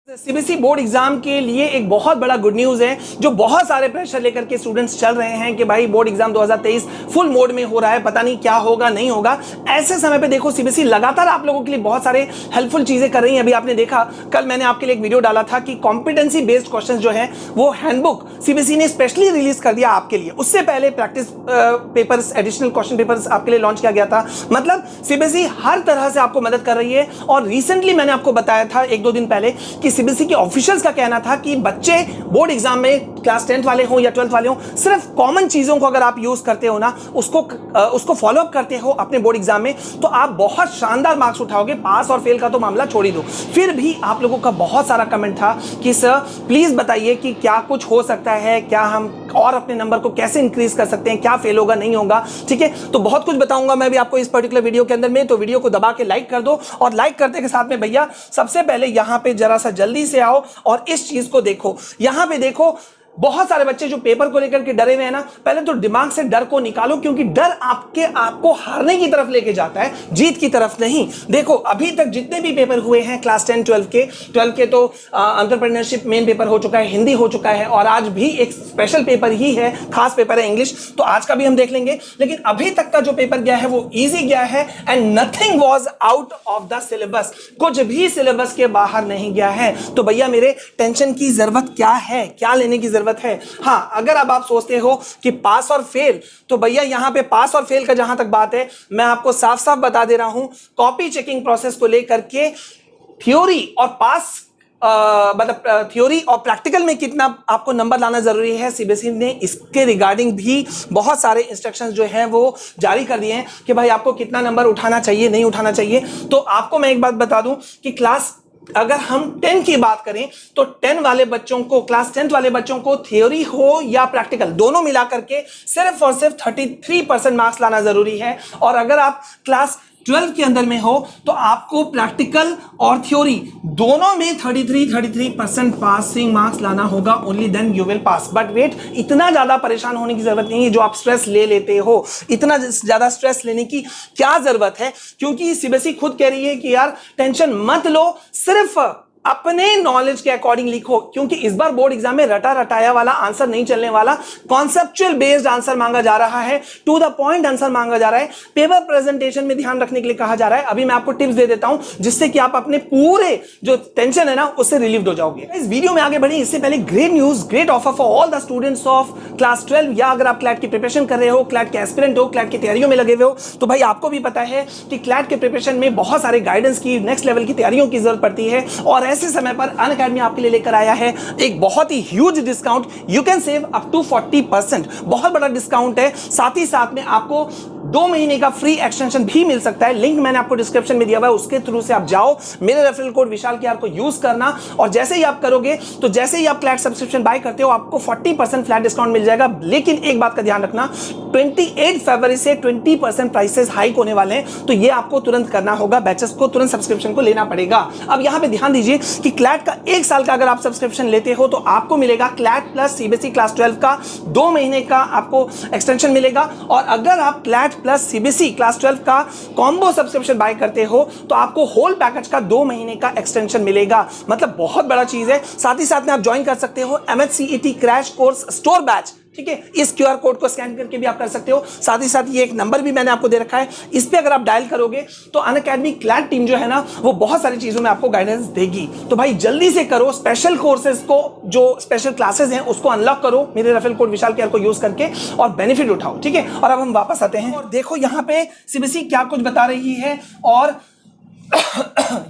CBSE board exam के लिए एक बहुत बड़ा गुड न्यूज है, जो बहुत सारे प्रेशर लेकर के स्टूडेंट्स चल रहे हैं कि भाई बोर्ड एग्जाम 2023 फुल मोड में हो रहा है, पता नहीं क्या होगा नहीं होगा। ऐसे समय पे देखो सीबीएसई लगातार आप लोगों के लिए बहुत सारे हेल्पफुल चीजें कर रही है। अभी आपने देखा, कल मैंने आपके लिए एक वीडियो डाला था कि कॉम्पिटेंसी बेस्ड क्वेश्चन जो है वो हैंडबुक सीबीएसई ने स्पेशली रिलीज कर दिया आपके लिए। उससे पहले practice papers, additional question papers आपके लिए लॉन्च किया गया था। मतलब सीबीएसई हर तरह से आपको मदद कर रही है। और रिसेंटली मैंने आपको बताया था एक दो दिन पहले कि सीबीएसई के ऑफिशियल्स का कहना था कि बच्चे बोर्ड एग्जाम में क्लास 10th वाले हो या 12th वाले हो, सिर्फ कॉमन चीजों को अगर आप यूज करते हो ना, उसको फॉलो अप करते हो अपने बोर्ड एग्जाम में, तो आप बहुत शानदार मार्क्स उठाओगे। पास और फेल का तो मामला छोड़ ही दो। फिर भी आप लोगों का बहुत सारा कमेंट था कि सर प्लीज बताइए कि क्या कुछ हो सकता है, क्या हम और अपने नंबर को कैसे इंक्रीज कर सकते हैं, क्या फेल होगा नहीं होगा। ठीक है, तो बहुत कुछ बताऊंगा मैं भी आपको इस पर्टिकुलर वीडियो के अंदर में। तो वीडियो को दबा के लाइक कर दो, और लाइक करते के साथ में भैया सबसे पहले यहां पे जरा सा जल्दी से आओ और इस चीज को देखो। यहां पे देखो, बहुत सारे बच्चे जो पेपर को लेकर के डरे हुए हैं ना, पहले तो दिमाग से डर को निकालो, क्योंकि डर आपको हारने की तरफ लेके जाता है, जीत की तरफ नहीं। देखो अभी तक जितने भी पेपर हुए हैं क्लास 10 12 के तो एंटरप्रेन्योरशिप मेन पेपर हो चुका है, हिंदी हो चुका है, और आज भी एक स्पेशल पेपर ही है, खास पेपर है इंग्लिश, तो आज का भी हम देख लेंगे। लेकिन अभी तक का जो पेपर गया है वो ईजी गया है, and nothing was out of the syllabus. कुछ भी सिलेबस के बाहर नहीं गया है। तो भैया मेरे टेंशन की जरूरत क्या है, क्या लेने की जरूरत है? हाँ, अगर अब आप सोचते हो कि पास और फेल, तो भैया यहां पे पास और फेल का जहां तक बात है, मैं आपको साफ साफ बता दे रहा हूं, कॉपी चेकिंग प्रोसेस को लेकर के थ्योरी और पास मतलब थ्योरी और प्रैक्टिकल में कितना आपको नंबर लाना जरूरी है, सीबीएसई ने इसके रिगार्डिंग भी बहुत सारे इंस्ट्रक्शंस जो हैं वो जारी कर दिए हैं कि भाई आपको कितना नंबर उठाना चाहिए, नहीं उठाना चाहिए। तो आपको मैं एक बात बता दूं कि क्लास अगर हम 10 की बात करें तो 10 वाले बच्चों को, क्लास 10th वाले बच्चों को थ्योरी हो या प्रैक्टिकल दोनों मिला करके सिर्फ और सिर्फ 33% मार्क्स लाना जरूरी है। और अगर आप क्लास 12 के अंदर में हो तो आपको प्रैक्टिकल और थ्योरी दोनों में 33% पासिंग मार्क्स लाना होगा। Only then you will pass. But wait, इतना ज्यादा परेशान होने की जरूरत नहीं है जो आप स्ट्रेस ले लेते हो। इतना ज्यादा स्ट्रेस लेने की क्या जरूरत है, क्योंकि सीबीएसई खुद कह रही है कि यार टेंशन मत लो, सिर्फ अपने नॉलेज के अकॉर्डिंग लिखो, क्योंकि इस बार बोर्ड एग्जाम में रटा रटाया वाला आंसर नहीं चलने वाला। कॉन्सेप्चुअल बेस्ड आंसर मांगा जा रहा है, टू द पॉइंट आंसर मांगा जा रहा है, पेपर प्रेजेंटेशन में ध्यान रखने के लिए कहा जा रहा है। अभी मैं आपको टिप्स दे देता हूं जिससे कि आप अपने पूरे जो टेंशन है ना उससे रिलीव हो जाओगे। इस वीडियो में आगे बढ़े इससे पहले great news, great offer for all the students of class 12, या अगर आप क्लैट की प्रिपरेशन कर रहे हो, क्लैट के एस्पिरेंट हो, क्लैट की तैयारियों में लगे हुए हो, तो भाई आपको भी पता है कि क्लैट के प्रिपरेशन में बहुत सारे गाइडेंस की, नेक्स्ट लेवल की तैयारियों की जरूरत पड़ती है। और ऐसे समय पर अनअकैडमी आपके लिए लेकर आया है एक बहुत ही huge discount. You can save up to 40%। बहुत बड़ा डिस्काउंट है। साथ ही साथ में आपको 2 महीने का फ्री एक्सटेंशन भी मिल सकता है। लिंक मैंने आपको डिस्क्रिप्शन में दिया हुआ है, उसके थ्रू से आप जाओ, मेरे रेफरल कोड विशाल के आर को यूज करना, और जैसे ही आप करोगे तो जैसे ही आप क्लैट सब्सक्रिप्शन बाय करते हो आपको 40% फ्लैट डिस्काउंट मिल जाएगा। लेकिन एक बात का ध्यान रखना, 28 फरवरी से 20% प्राइसेस हाइक होने वाले हैं, तो ये आपको तुरंत करना होगा। बैचेस को तुरंत सब्सक्रिप्शन को लेना पड़ेगा। अब यहां पे ध्यान दीजिए कि क्लैट का 1 साल का अगर आप सब्सक्रिप्शन लेते हो तो आपको मिलेगा क्लैट प्लस सीबीएसई क्लास 12 का 2 महीने का आपको एक्सटेंशन मिलेगा। और अगर आप क्लैट प्लस सीबीएसई क्लास 12 का कॉम्बो सब्सक्रिप्शन बाय करते हो तो आपको होल पैकेज का 2 महीने का एक्सटेंशन मिलेगा। मतलब बहुत बड़ा चीज है। साथ ही साथ में आप ज्वाइन कर सकते हो MHCET crash course store batch. ठीक है, इस क्यूआर कोड को स्कैन करके भी आप कर सकते हो। साथ ही साथ ये एक नंबर भी मैंने आपको दे रखा है, इस पे अगर आप डायल करोगे तो अनअकैडमी क्लैट टीम जो है ना वो बहुत सारी चीजों में आपको गाइडेंस देगी। तो भाई जल्दी से करो, स्पेशल कोर्सेज को, जो स्पेशल क्लासेस हैं उसको अनलॉक करो मेरे रेफरल कोड विशाल के आर को यूज करके, और बेनिफिट उठाओ। ठीक है, और अब हम वापस आते हैं और देखो यहाँ पे सीबीएसई क्या कुछ बता रही है और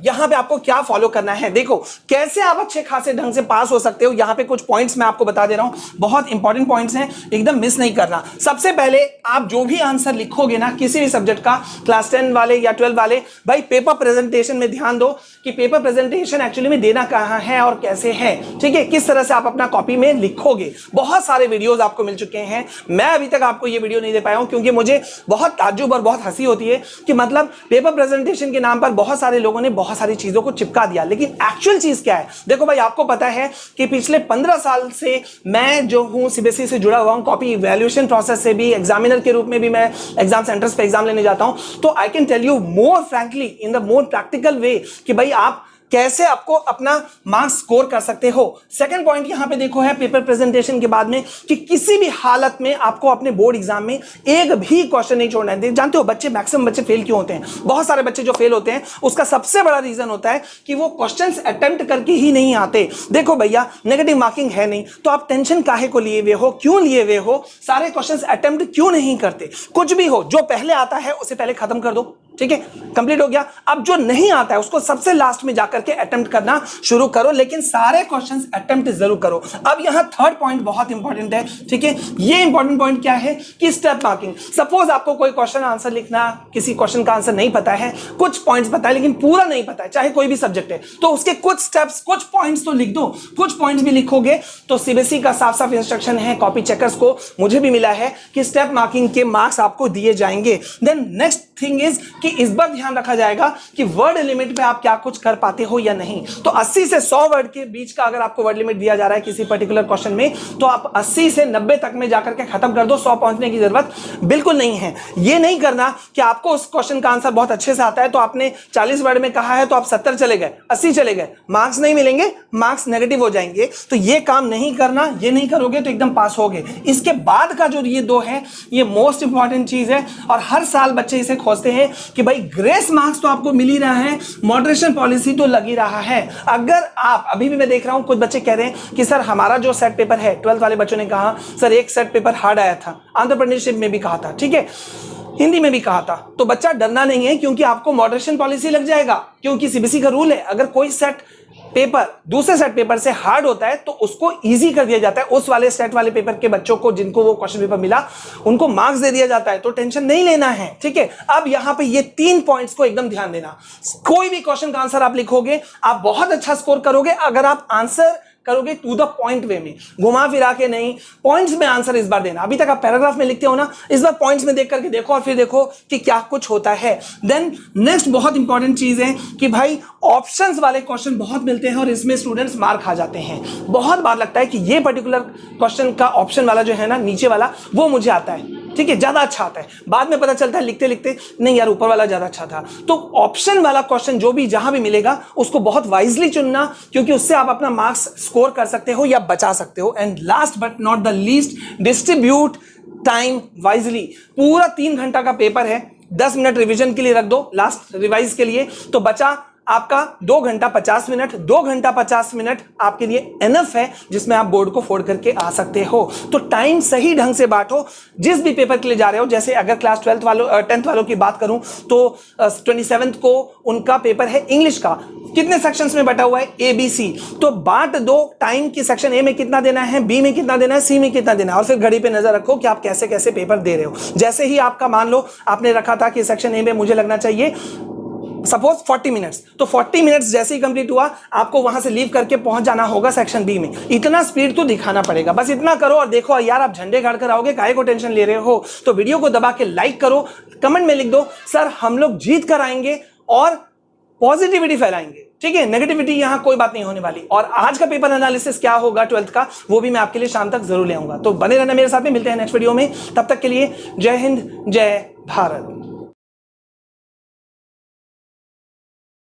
यहां पे आपको क्या फॉलो करना है। देखो कैसे आप अच्छे खासे ढंग से पास हो सकते हो। यहां पे कुछ पॉइंट्स मैं आपको बता दे रहा हूं, बहुत इंपॉर्टेंट पॉइंट्स हैं, एकदम मिस नहीं करना। सबसे पहले आप जो भी आंसर लिखोगे ना किसी भी सब्जेक्ट का, क्लास 10 वाले या 12 वाले, भाई पेपर प्रेजेंटेशन में ध्यान दो कि पेपर प्रेजेंटेशन एक्चुअली में देना कहां है और कैसे है। ठीक है, किस तरह से आप अपना कॉपी में लिखोगे। बहुत सारे वीडियोस आपको मिल चुके हैं, मैं अभी तक आपको ये वीडियो नहीं दे पाया हूं क्योंकि मुझे बहुत ताज्जुब और बहुत हंसी होती है कि मतलब पेपर प्रेजेंटेशन के नाम पर बहुत सारे लोगों ने बहुत सारी चीजों को चिपका दिया, लेकिन एक्चुअल चीज क्या है। देखो भाई आपको पता है कि पिछले 15 साल से मैं जो हूं सीबीएसई से जुड़ा हुआ हूं, कॉपी इवैल्यूएशन प्रोसेस से भी, एग्जामिनर के रूप में भी मैं एग्जाम सेंटर्स पे एग्जाम लेने जाता हूं। तो I can tell you more frankly in the more practical way कि भाई आप कैसे आपको अपना मार्क्स स्कोर कर सकते हो। सेकंड पॉइंट यहां पे देखो है पेपर प्रेजेंटेशन के बाद में कि किसी भी हालत में आपको अपने बोर्ड एग्जाम में एक भी क्वेश्चन नहीं छोड़ना है। जानते हो बच्चे मैक्सिमम बच्चे फेल क्यों होते हैं? बहुत सारे बच्चे जो फेल होते हैं उसका सबसे बड़ा रीजन होता है कि वो क्वेश्चंस अटेम्प्ट करके ही नहीं आते। देखो भैया नेगेटिव मार्किंग है नहीं तो आप टेंशन काहे को लिए हुए हो, क्यों लिए हुए हो, सारे क्वेश्चंस अटेम्प्ट क्यों नहीं करते? कुछ भी हो, जो पहले आता है उसे पहले खत्म कर दो, ठीक है, कंप्लीट हो गया। अब जो नहीं आता है उसको सबसे लास्ट में जाकर के अटेम्प्ट करना शुरू करो, लेकिन सारे क्वेश्चंस अटेम्प्ट जरूर करो। अब यहां थर्ड पॉइंट बहुत इंपॉर्टेंट है, ठीक है। ये इंपॉर्टेंट पॉइंट क्या है कि स्टेप मार्किंग। सपोज आपको कोई क्वेश्चन आंसर लिखना, किसी क्वेश्चन का आंसर नहीं पता है, कुछ पॉइंट्स पता है लेकिन पूरा नहीं पता है, चाहे कोई भी सब्जेक्ट है, तो उसके कुछ स्टेप्स, कुछ पॉइंट्स तो लिख दो। कुछ पॉइंट्स भी लिखोगे तो सीबीएसई का साफ साफ इंस्ट्रक्शन है कॉपी चेकर्स को, मुझे भी मिला है कि स्टेप मार्किंग के मार्क्स आपको दिए जाएंगे। देन नेक्स्ट थिंग इज कि इस बार ध्यान रखा जाएगा कि वर्ड लिमिट पे आप क्या कुछ कर पाते हो या नहीं। तो 80 से 100 वर्ड के बीच का अगर आपको वर्ड लिमिट दिया जा रहा है किसी पर्टिकुलर क्वेश्चन में, तो आप 80 से 90 तक में जाकर के खत्म कर दो, 100 पहुंचने की जरूरत बिल्कुल नहीं है। ये नहीं करना कि आपको उस क्वेश्चन का आंसर बहुत अच्छे से आता है तो आपने 40 वर्ड में कहा है तो आप 70 चले गए, 80 चले गए, मार्क्स नहीं मिलेंगे, मार्क्स नेगेटिव हो जाएंगे। तो ये काम नहीं करना, ये नहीं करोगे तो एकदम पास होगे। इसके बाद का जो ये दो है, ये मोस्ट इंपॉर्टेंट चीज है और हर साल बच्चे इसे खोजते हैं कि भाई ग्रेस मार्क्स तो आपको मिल ही रहा है, मॉडरेशन पॉलिसी तो लग ही रहा है। अगर आप, अभी भी मैं देख रहा हूं कुछ बच्चे कह रहे हैं कि सर हमारा जो सेट पेपर है, 12th वाले बच्चों ने कहा सर एक सेट पेपर हार्ड आया था, एंटरप्रेन्योरशिप में भी कहा था, ठीक है, हिंदी में भी कहा था। तो बच्चा डरना नहीं है क्योंकि आपको मॉडरेशन पॉलिसी लग जाएगा, क्योंकि सीबीएसई का रूल है अगर कोई सेट पेपर दूसरे सेट पेपर से हार्ड होता है तो उसको इजी कर दिया जाता है। उस वाले सेट वाले पेपर के बच्चों को जिनको वो क्वेश्चन पेपर मिला उनको मार्क्स दे दिया जाता है, तो टेंशन नहीं लेना है, ठीक है। अब यहां पे ये 3 पॉइंट्स को एकदम ध्यान देना। कोई भी क्वेश्चन का आंसर आप लिखोगे आप बहुत अच्छा स्कोर करोगे अगर आप आंसर करोगे टू द पॉइंट वे में, घुमा फिरा के नहीं, पॉइंट्स में आंसर इस बार देना। अभी तक आप पैराग्राफ में लिखते हो ना, इस बार पॉइंट्स में देख करके देखो और फिर देखो कि क्या कुछ होता है। देन नेक्स्ट बहुत इंपॉर्टेंट चीज है कि भाई ऑप्शंस वाले क्वेश्चन बहुत मिलते हैं और इसमें स्टूडेंट्स मार खा जाते हैं। बहुत बार लगता है कि ये पर्टिकुलर क्वेश्चन का ऑप्शन वाला जो है ना, नीचे वाला, वो मुझे आता है, ठीक है, ज्यादा अच्छा आता है। बाद में पता चलता है लिखते लिखते नहीं यार ऊपर वाला ज्यादा अच्छा था। तो ऑप्शन वाला क्वेश्चन जो भी जहां भी मिलेगा उसको बहुत वाइजली चुनना, क्योंकि उससे आप अपना मार्क्स स्कोर कर सकते हो या बचा सकते हो। And last but not the least, distribute time wisely. पूरा 3 घंटा का पेपर है, 10 मिनट रिवीजन के लिए रख दो, लास्ट रिवाइज के लिए, तो बचा आपका 2 घंटा 50 मिनट। 2 घंटा 50 मिनट आपके लिए एनफ है जिसमें आप बोर्ड को फोड़ करके आ सकते हो। तो टाइम सही ढंग से बांटो जिस भी पेपर के लिए जा रहे हो। जैसे अगर क्लास 10th वालों की बात करूं तो 27th को उनका पेपर है इंग्लिश का। कितने सेक्शंस में बटा हुआ है? ABC। तो बांट दो टाइम की, सेक्शन ए में कितना देना है, बी में कितना देना है, सी में कितना देना है, और फिर घड़ी पे नजर रखो कि आप कैसे कैसे पेपर दे रहे हो। जैसे ही आपका मान लो आपने रखा था कि सेक्शन ए में मुझे लगना चाहिए सपोज 40 मिनट्स, तो 40 मिनट्स जैसे ही कंप्लीट हुआ आपको वहां से लीव करके पहुंच जाना होगा सेक्शन बी में। इतना स्पीड तो दिखाना पड़ेगा, बस इतना करो और देखो यार आप झंडे गाड़ कर आओगे, काहे को टेंशन ले रहे हो। तो वीडियो को दबा के लाइक करो, कमेंट में लिख दो सर हम लोग जीत कर आएंगे और पॉजिटिविटी फैलाएंगे, ठीक है, नेगेटिविटी यहां कोई बात नहीं होने वाली। और आज का पेपर एनालिसिस क्या होगा 12th का, वो भी मैं आपके लिए शाम तक जरूर ले आऊंगा। तो बने रहना मेरे साथ में, मिलते हैं नेक्स्ट वीडियो में, तब तक के लिए जय हिंद जय भारत।